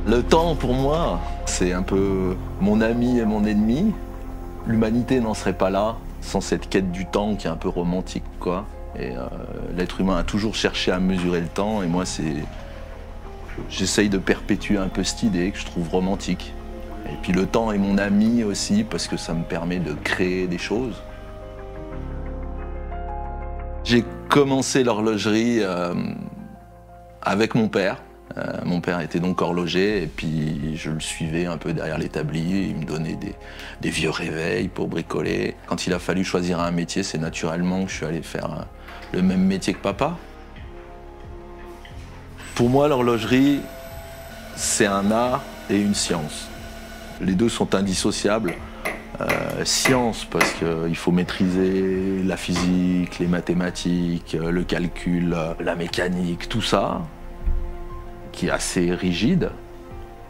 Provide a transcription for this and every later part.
Le temps, pour moi, c'est un peu mon ami et mon ennemi. L'humanité n'en serait pas là sans cette quête du temps qui est un peu romantique, quoi. Et l'être humain a toujours cherché à mesurer le temps, et moi, j'essaye de perpétuer un peu cette idée que je trouve romantique. Et puis le temps est mon ami aussi, parce que ça me permet de créer des choses. J'ai commencé l'horlogerie avec mon père. Mon père était donc horloger et puis je le suivais un peu derrière l'établi. Il me donnait des vieux réveils pour bricoler. Quand il a fallu choisir un métier, c'est naturellement que je suis allé faire le même métier que papa. Pour moi, l'horlogerie, c'est un art et une science. Les deux sont indissociables. Science, parce qu'il faut maîtriser la physique, les mathématiques, le calcul, la mécanique, tout ça, qui est assez rigide.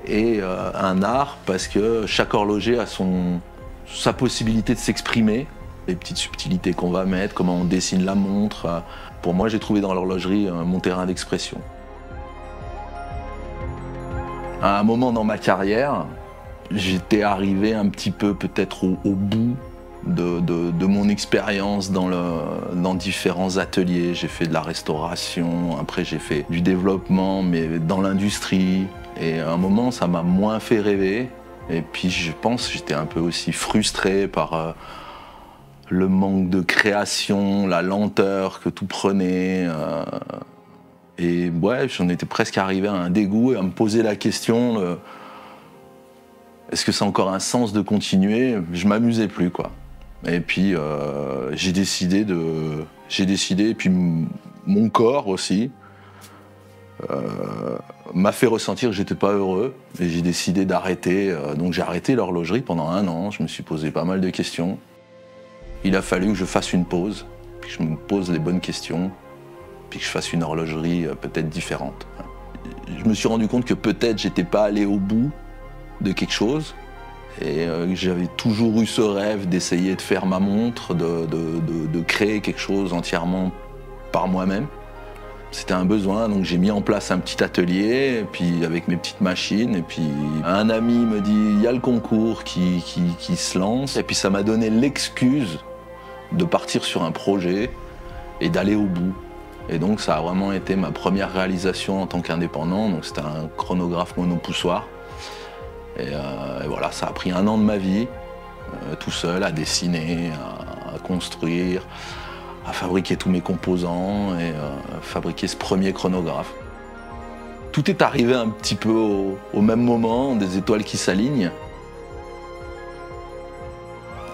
Et un art, parce que chaque horloger a sa possibilité de s'exprimer, les petites subtilités qu'on va mettre, comment on dessine la montre. Pour moi, j'ai trouvé dans l'horlogerie mon terrain d'expression. À un moment dans ma carrière, j'étais arrivé un petit peu peut-être au bout de mon expérience dans différents ateliers. J'ai fait de la restauration, après j'ai fait du développement, mais dans l'industrie. Et à un moment, ça m'a moins fait rêver. Et puis je pense que j'étais un peu aussi frustré par le manque de création, la lenteur que tout prenait. Et ouais, j'en étais presque arrivé à un dégoût et à me poser la question, est-ce que ça a encore un sens de continuer? Je m'amusais plus, quoi. Et puis j'ai décidé, et puis mon corps aussi m'a fait ressentir que j'étais pas heureux, et j'ai décidé d'arrêter. Donc j'ai arrêté l'horlogerie pendant 1 an, je me suis posé pas mal de questions. Il a fallu que je fasse une pause, puis que je me pose les bonnes questions, puis que je fasse une horlogerie peut-être différente. Je me suis rendu compte que peut-être j'étais pas allé au bout de quelque chose, et j'avais toujours eu ce rêve d'essayer de faire ma montre, de créer quelque chose entièrement par moi-même. C'était un besoin, donc j'ai mis en place un petit atelier, et puis avec mes petites machines, et puis un ami me dit il y a le concours qui se lance, et puis ça m'a donné l'excuse de partir sur un projet et d'aller au bout. Et donc ça a vraiment été ma première réalisation en tant qu'indépendant, donc c'était un chronographe monopoussoir. Et voilà, ça a pris 1 an de ma vie, tout seul, à dessiner, à construire, à fabriquer tous mes composants et fabriquer ce premier chronographe. Tout est arrivé un petit peu au même moment, des étoiles qui s'alignent.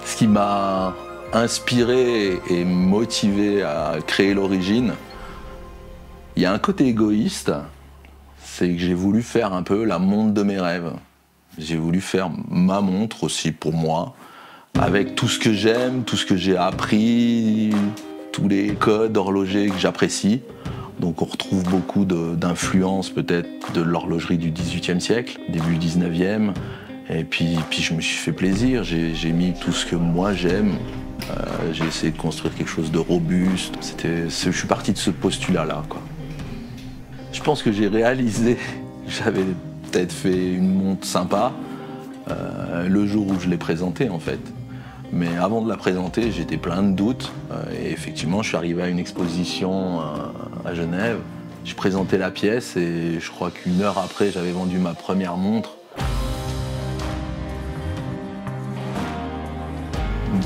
Ce qui m'a inspiré et motivé à créer l'origine, il y a un côté égoïste, c'est que j'ai voulu faire un peu la montre de mes rêves. J'ai voulu faire ma montre aussi pour moi, avec tout ce que j'aime, tout ce que j'ai appris, tous les codes horlogers que j'apprécie. Donc on retrouve beaucoup d'influences peut-être de l'horlogerie du XVIIIe siècle, début 19e. Et puis je me suis fait plaisir, j'ai mis tout ce que moi j'aime. J'ai essayé de construire quelque chose de robuste. Je suis parti de ce postulat-là, quoi. Je pense que j'ai réalisé, j'avais peut-être fait une montre sympa le jour où je l'ai présentée, en fait. Mais avant de la présenter, j'étais plein de doutes. Et effectivement, je suis arrivé à une exposition à Genève. J'ai présenté la pièce et je crois qu'1 heure après, j'avais vendu ma première montre.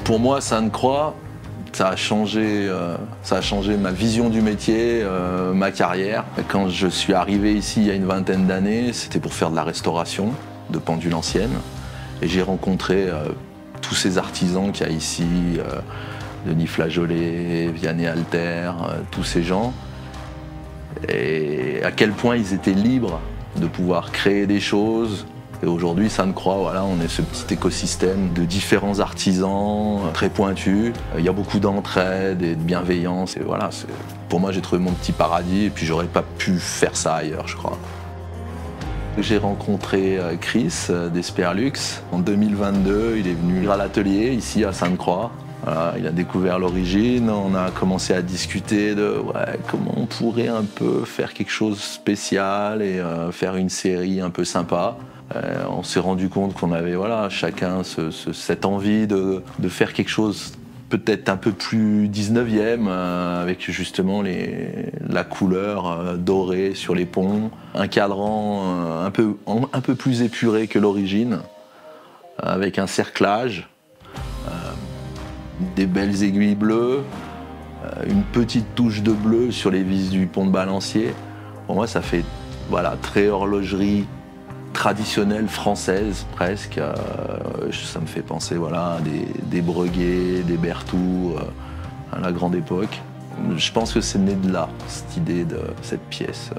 Pour moi, Sainte-Croix, ça a changé ma vision du métier, ma carrière. Quand je suis arrivé ici il y a une 20aine d'années, c'était pour faire de la restauration de pendules anciennes. Et j'ai rencontré tous ces artisans qu'il y a ici, Denis Flageolet, Vianney Alter, tous ces gens. Et à quel point ils étaient libres de pouvoir créer des choses. Et aujourd'hui, Sainte-Croix, voilà, on est ce petit écosystème de différents artisans très pointus. Il y a beaucoup d'entraide et de bienveillance. Et voilà, pour moi, j'ai trouvé mon petit paradis. Et puis, j'aurais pas pu faire ça ailleurs, je crois. J'ai rencontré Chris d'Esperlux en 2022. Il est venu à l'atelier ici à Sainte-Croix. Voilà, il a découvert l'origine, on a commencé à discuter de comment on pourrait un peu faire quelque chose de spécial et faire une série un peu sympa. On s'est rendu compte qu'on avait chacun cette envie de faire quelque chose peut-être un peu plus 19e, avec justement la couleur dorée sur les ponts, un cadran un peu plus épuré que l'origine, avec un cerclage, des belles aiguilles bleues, une petite touche de bleu sur les vis du pont de Balancier. Pour moi, ça fait très horlogerie traditionnelle française presque. Ça me fait penser à des Breguet, des Berthoud, à la grande époque. Je pense que c'est né de là, cette idée de cette pièce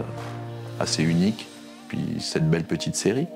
assez unique, puis cette belle petite série.